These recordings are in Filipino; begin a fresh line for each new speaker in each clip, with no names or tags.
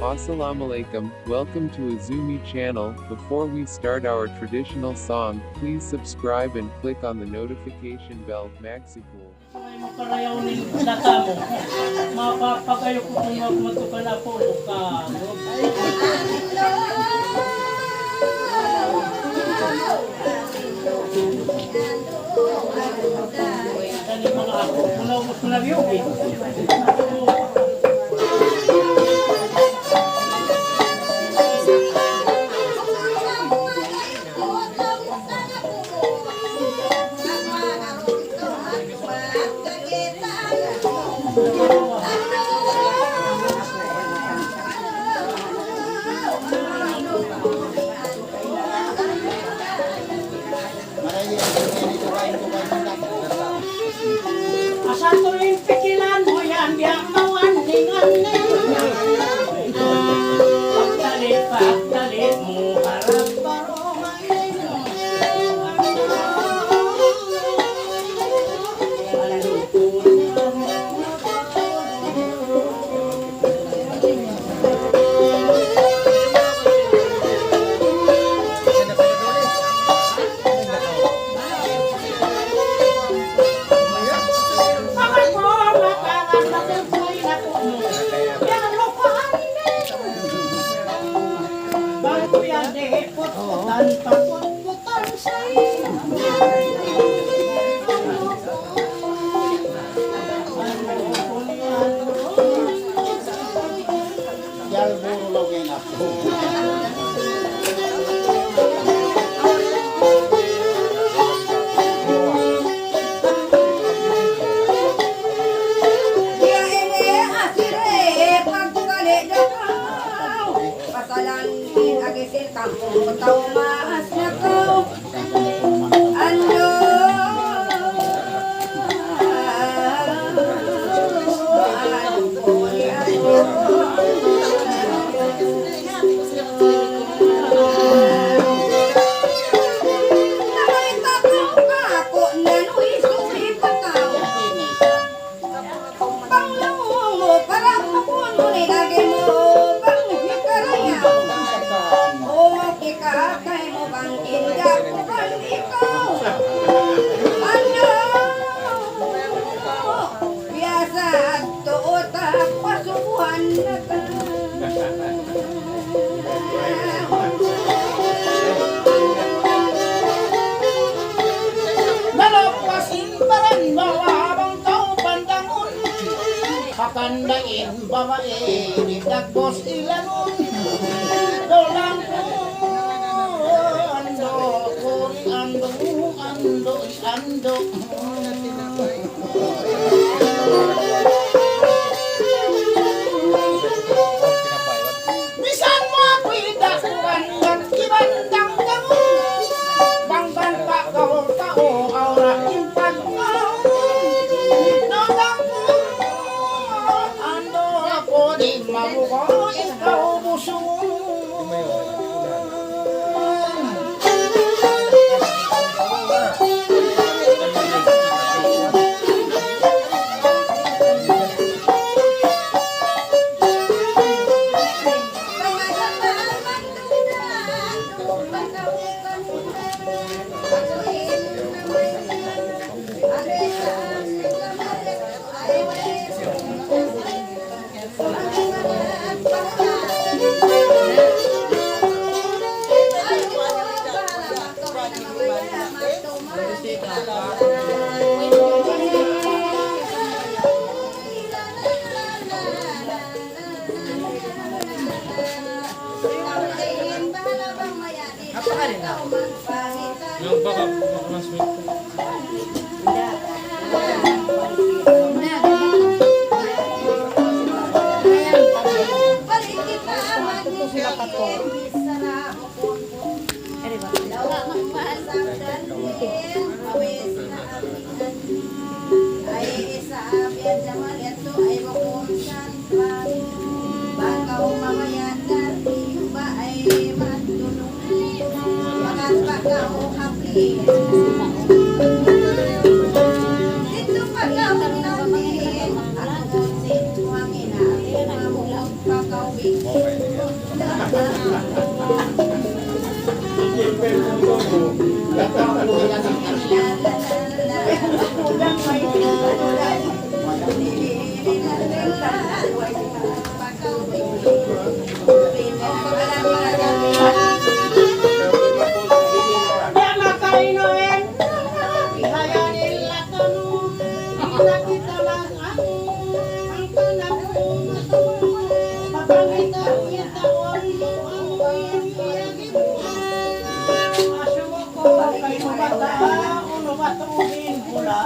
Assalamualaikum, welcome to Azumi channel. Before we start our traditional song, please subscribe and click on the notification bell. Maxipul.
May makarayaw ni data mo. Mapapagayo ko kung magmatukan na po ka. Kani mga ako, muna na biyogi. Asanto yung pikilan mo yan, biyak mawaning-aning. Pagdalit mo, harap paromay. Pakandain babae, dagos ilanon. Dolang ko, ando, kuri ando. Bisan mo ako'y dakuan, ibandang dangon. Banggan pa kao, aura impag mo. Dolang ko, ando ako di mabuko, ikaw buso.
Yung baka mas
Dito pa lang namin, ako si Tuwangin na, mga mula pagkawin.
kay mabata, uno matubig pula.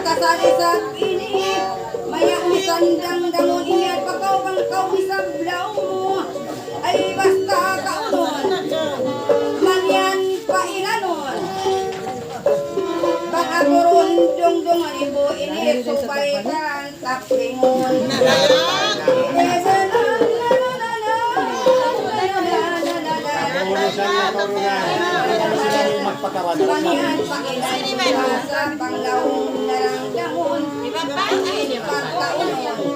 Kasali sa pinig, maya ni sandang damon, ingat pagkaw kang kawisang blaw mo, ay basta kaunon, manyan pa ilanon. Bang ako ron dong-dongan, ibo init, supay kan taplingon. Manihan pakilan sa panglawong narangdamon, pagkaunon,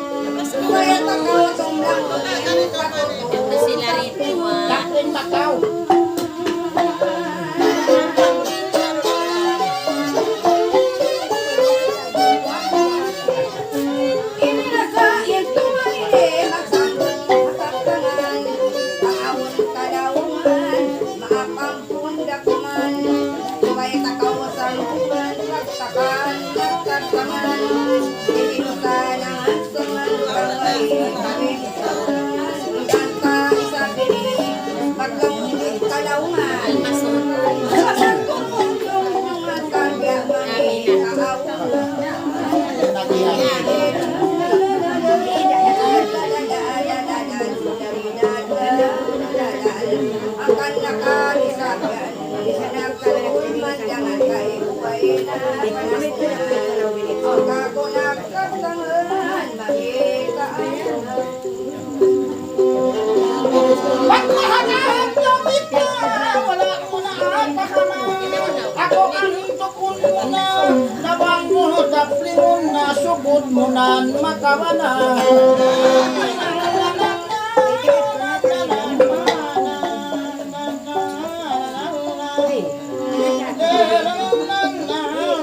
kaya takaw tumlang
Dakwin takaw.
akan nakalisabyan sa nagkaluman jangan kaibuay na ang kako nagkatangan makita
Pagkahanap lumit na, wala ko na pahaman. Ako ang tukon mo na, nabang mo, taplingon na, sugod mo na, makawana.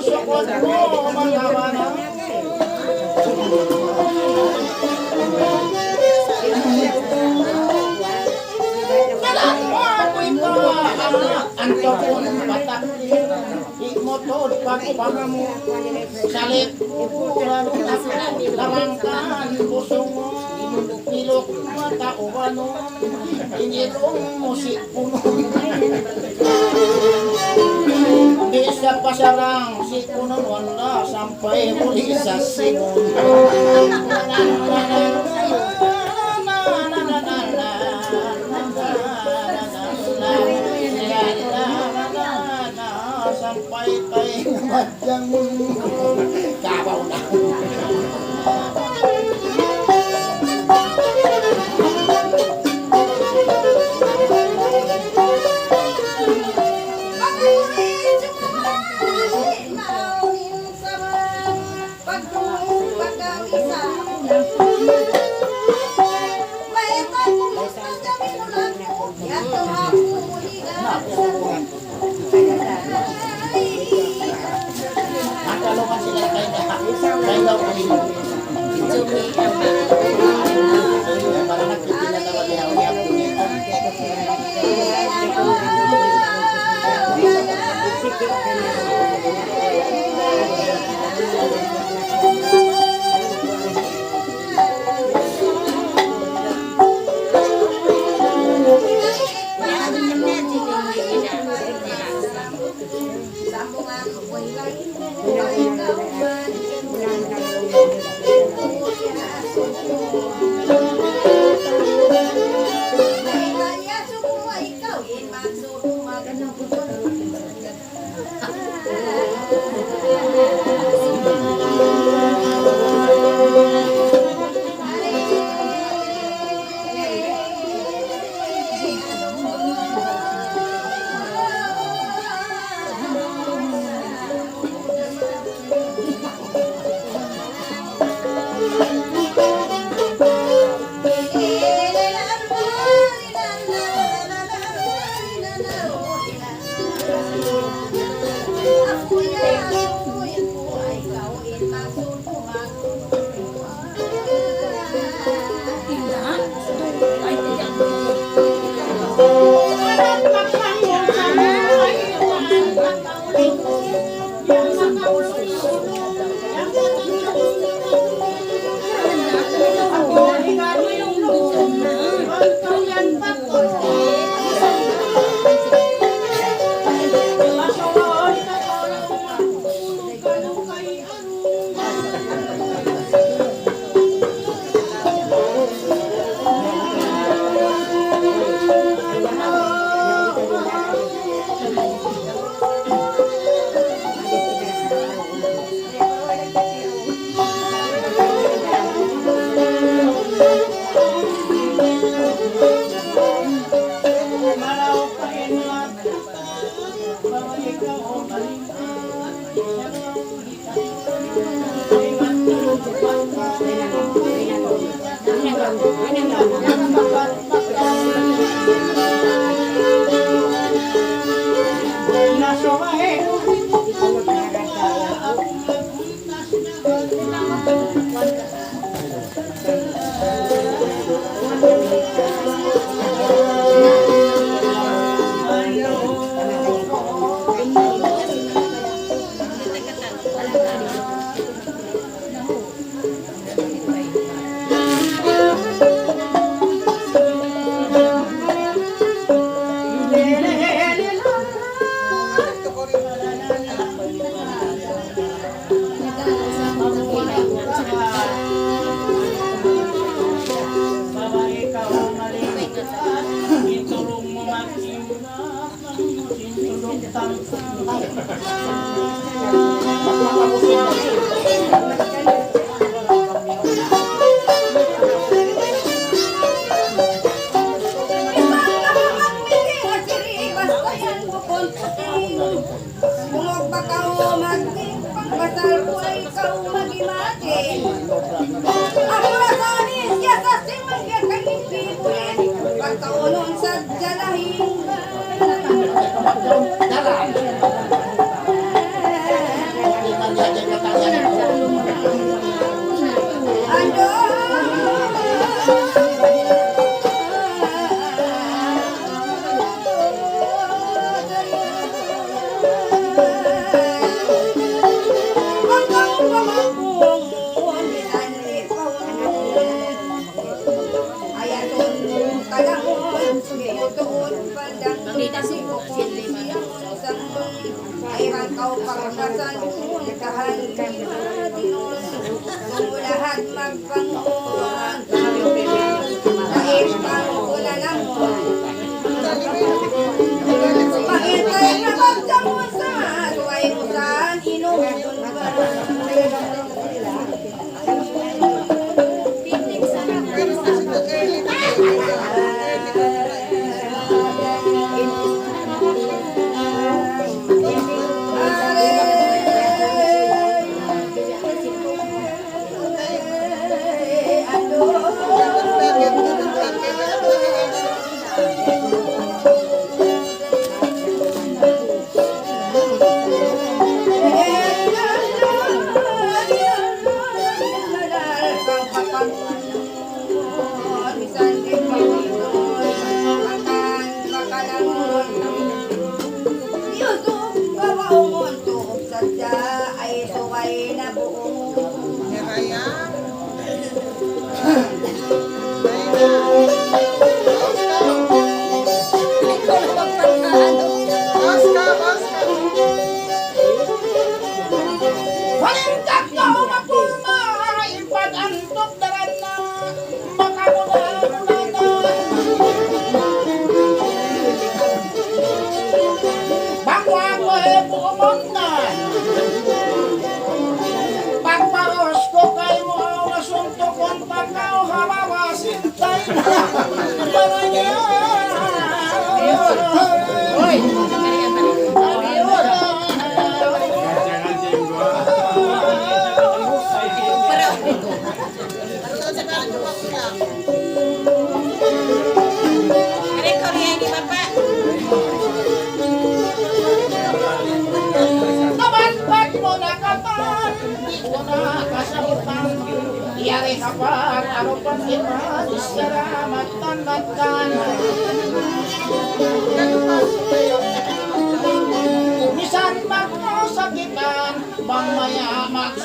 Sugod mo, makawana. Antopon patak ikmotod pagpangamo salip lamangkan busong ilok mata ubano inilong musik puno bisa pasarang si puno wala sampai muli sa simon sampai kay madang kabaw na. Nakalungan sila kayo daw kami. Para nagpipila na mag-ihaw-ihaw po nito.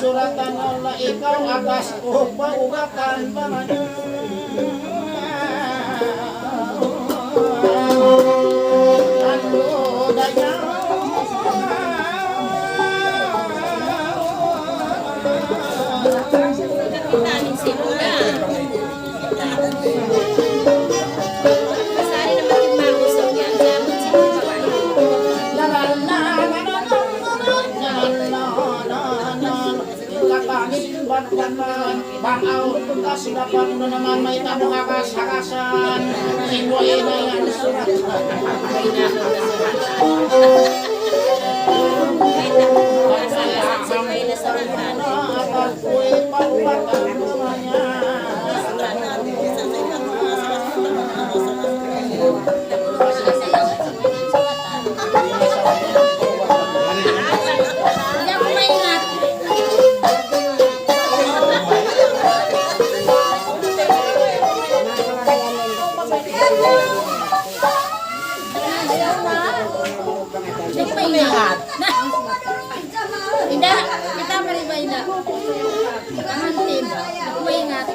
Suratan Allah ikaw akas ugatan pamanya ando daya Bangau tuntas dapat naman may tabong akas-akasan Sibuay na yan surat At ako'y pagpatang namanya
Nagpaingat. Indah, kita mariba indah. Kamantin, nagpaingat.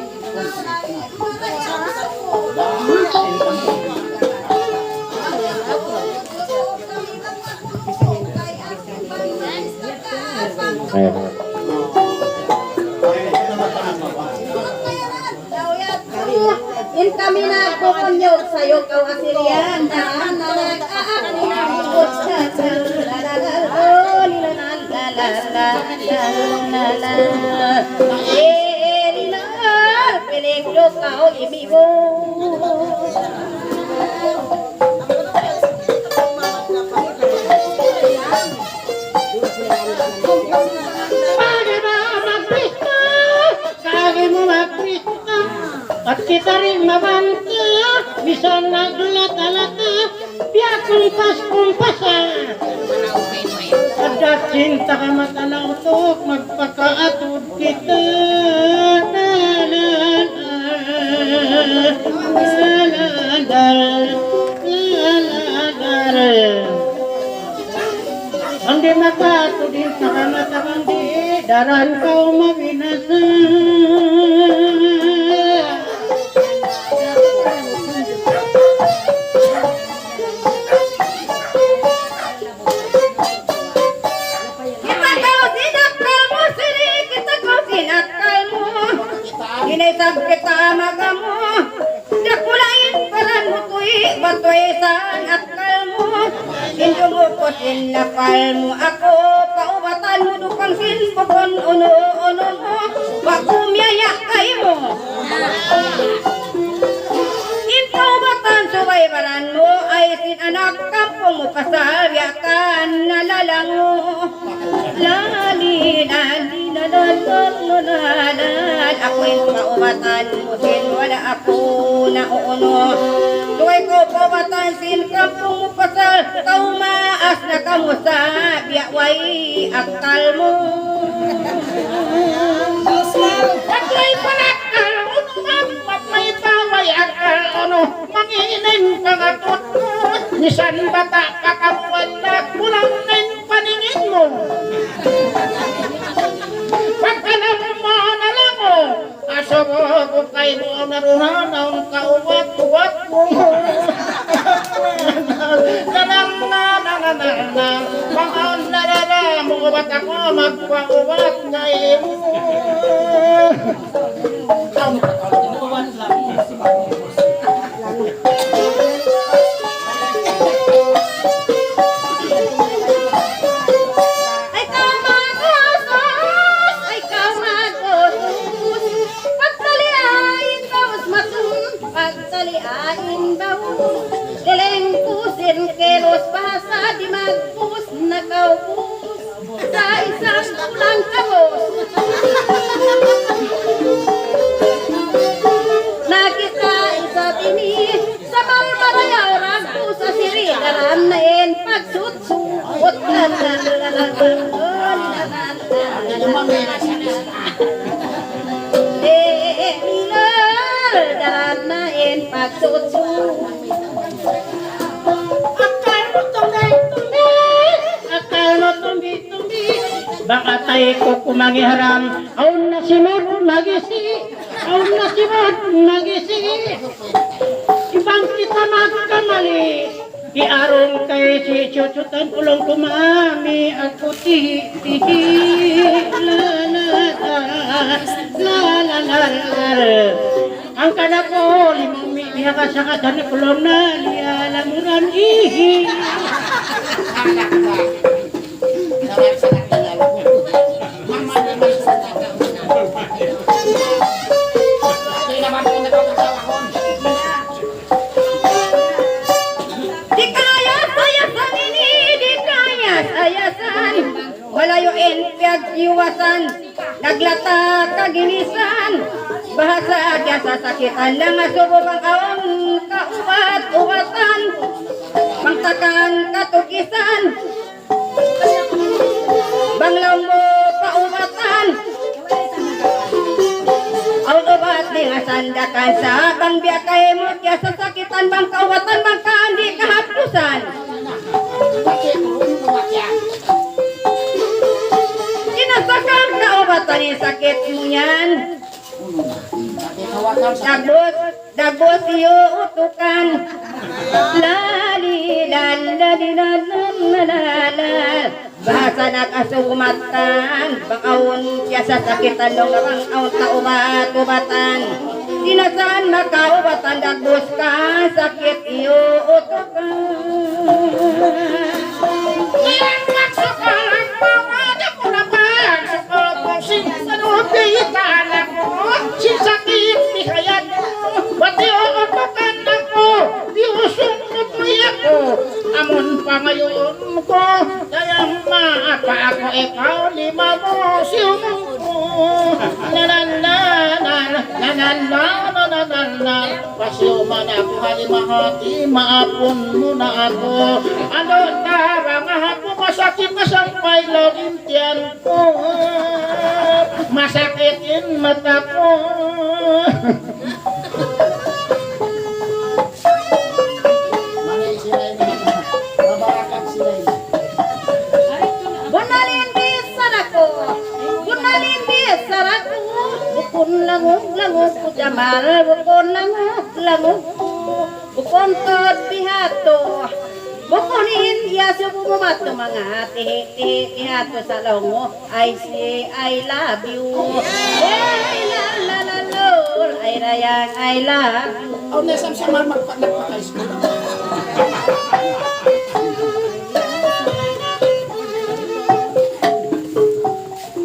In kami na po kanyog sa'yo kau asirian na nag-aakot sa peligro kau ibibo.
At kita rin mabanta, bisa naglata-lata, biya kumpas-kumpasa. At cinta ka matanautok, magpakaatod kita. Andi makatod din sa kamatang di, daran kau mabinasa.
Sab kita magamu, dakulain paran mutui batuisan akal mo. Indungo ko sinapal mo ako, paubatan mo dupang sinbukon uno mo, wakumiyaya kayo. Inpaubatan subay baran mo, ay sinanak kampong mo kasaryakan nalalang mo. Lali ako'y paubatan mo sin wala ako na uuno. Tuway ko paubatan sin kampong mo pasal, kau maas na kamusa biyaway akal mo.
Ako'y panakal, at may baway akal, manginin pangatot mo. Nisan bata kakamuan na kulang ng paningin mo. Pagkanam mo na lang mo, aso mo kung kayo mo naruhan ang kauwat-uwat mo. Na, mga narara mo ba't ako magpauwat ngayon mo.
Pagtaliain baus, kelengkusin kelos basa di magus nakaubus sa isang ulang kabos. Nakita isa bini sa malmarayaw ragu sa siri dalam nain pagsutsut dalam nain pagsutsut.
Akal mo tumbi-tumbi, baka tayo ko kumangiharam. Aun na simot magisi, aun na simot magisi. Ibang kita magkamali, iarong kay si Chuchutan ulong kumami ang puti. Ang kana ko, limumi niya ka sa kasan kulong na liya lamuran ihi.
Di kaya sayasan ini, di kaya sayasan. Malayuin piyag iwasan, naglata kaginisan. Bahasa kaya sasakitan lang asubo bang kaon kaubat-ubatan. Mangtakan katukisan, banglaw mo paubatan. Aun ubat di nga sandakan sa bang biya kay mo kya sa sakitan bang kawatan bang kaandi kahapusan. Inasakan kaobatan yung sakit mo yan. Dagos iyo utukan. Lali lali bahasa nakasumatan bakawon kya sa sakitan nung gawang aon kaubat-ubatan. Dinasaan makaubatan dagos ka sakit iyo utukan.
Sisakit ni hayat mo, pati uutukan ako, diusong tutuloy ako. Amon pa ngayon ko, kayang maapa ako ikaw, lima mo, siyong ko. Pasyuman ako halimahati, maapon mo na ako. Ano tarang ako, masakit na sampay laging tiyan ko. Masakitin mata ko.
Bunalin bisar ako. Bunalin bisar ako. Bukon langog ko jamal. Bukon langog ko. Bukon tot pihato. Bukunin iya subumato mga tihato sa longo. I say I love you. Ay la lol. Ay rayang I love you.
Oh, nesam siya mal magpagpag-school.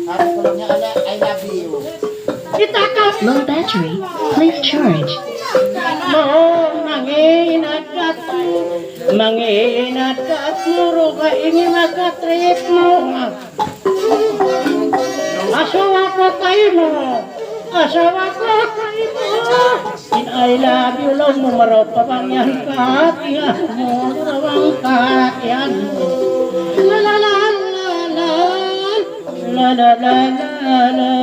Hari ko lang niya ala, I love you.
Low battery. Please charge.
Manginat ka at muro ka ingi makatrip mo. Asawa ko kayo mo. In I love you lang mo maraw pa bang yan kahatihan mo. Marawang kahatihan mo. La la la la la. La la la la la.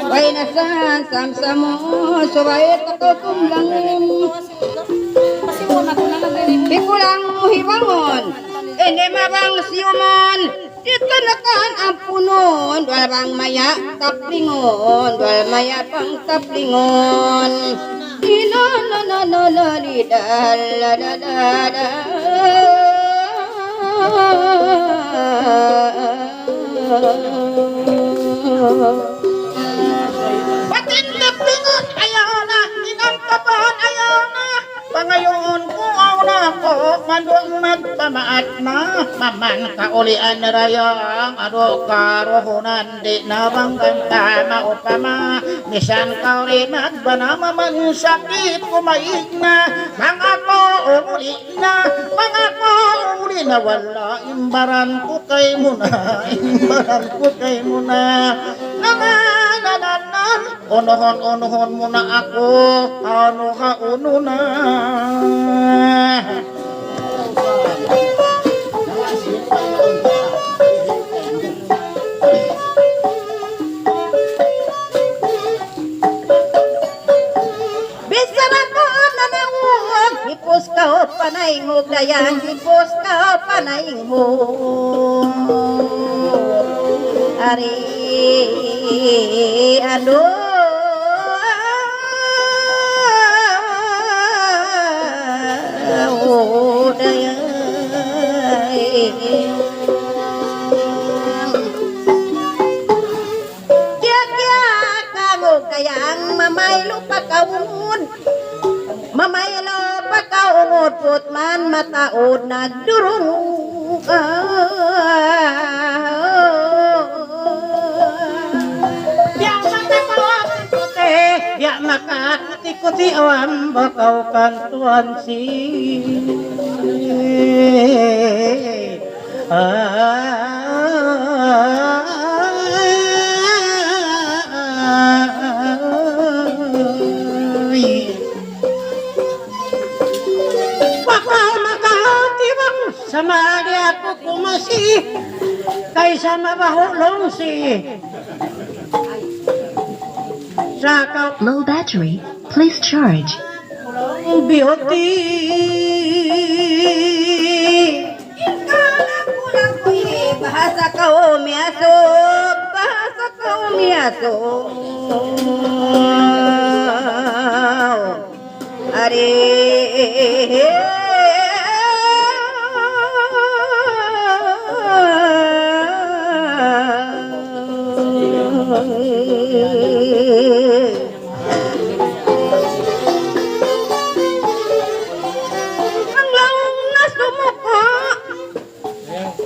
Way na samsamun subay takaw tumbangin pikulang hibangon ene mabang siumon dito nakan ampunon dwal bang maya taplingon dwal maya pang taplingon ino no li dal la la la
Batin lapingon ayaw na, inang kapahan ayaw na. Pangayon ko na ko, mandong magpamaat na. Maman kaulian na rayang, ado karohonan di na banggang tama upama. Nisan ka rin magbanama man sakit kumaig na. Mga ko uli na, mga ko uli na wala. Imbaran ko kay muna, imbaran ko kay muna. Onohon muna ako, ano ka uno na.
Bisara ko nanawag hipos ka o panayngog dayan hipos ka o panayngog ari ano dayan kayang mamaylo pagkawun mamaylo pagkawun putman mataod nagdurong
Ya makakuti-kuti awan bakaw kantuan si bakaw makatibang sama di ako kumasi kaysa mabahulong si Sakaw
Low battery. Please charge.
beauty.
Bahasa kau miaso, bahasa kau miaso. Are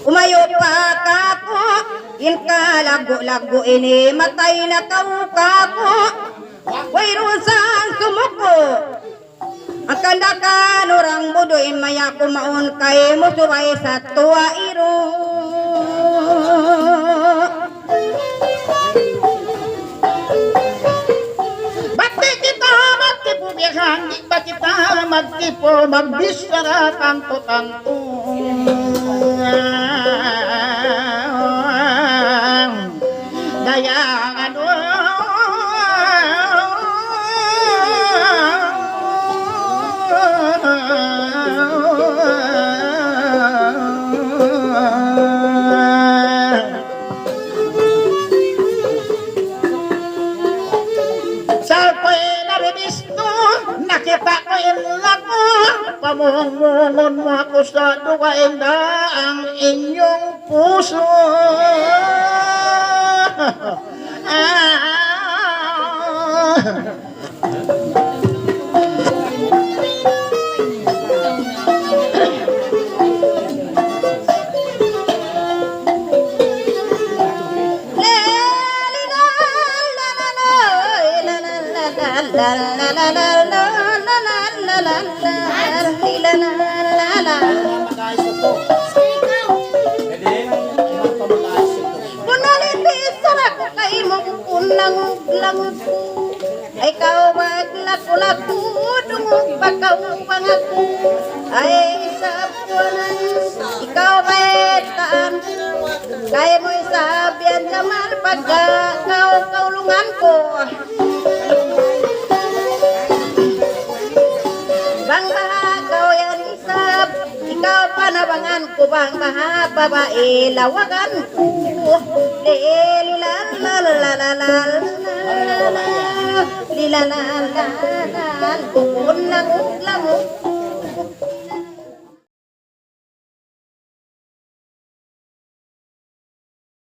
umayo pa kako, ilka lago-lago ini matay na kau kako. Wairusang sumuko, ang kandakan orang budoy maya kumaon kay mo subay sa tuwa iro.
Bakit kita magkipubihan, di ba kita magkipo, magbisara tanto-tanto. Daya ano salpoy na rebisto, nakita ko ilang ko, pamungungon mo ako sa duwain na ang inyong puso.
Ikaw maglaku-laku, dungog bakaw pangaku. Ay sabuanan, ikaw betaan. Kaya mo'y sabihan jamal pagkakaw kaulungan ko. Bang bahagaw yan isab, ikaw panabangan ko. Bang baha babae lawagan ko. Lilalalalalala, bukon lang,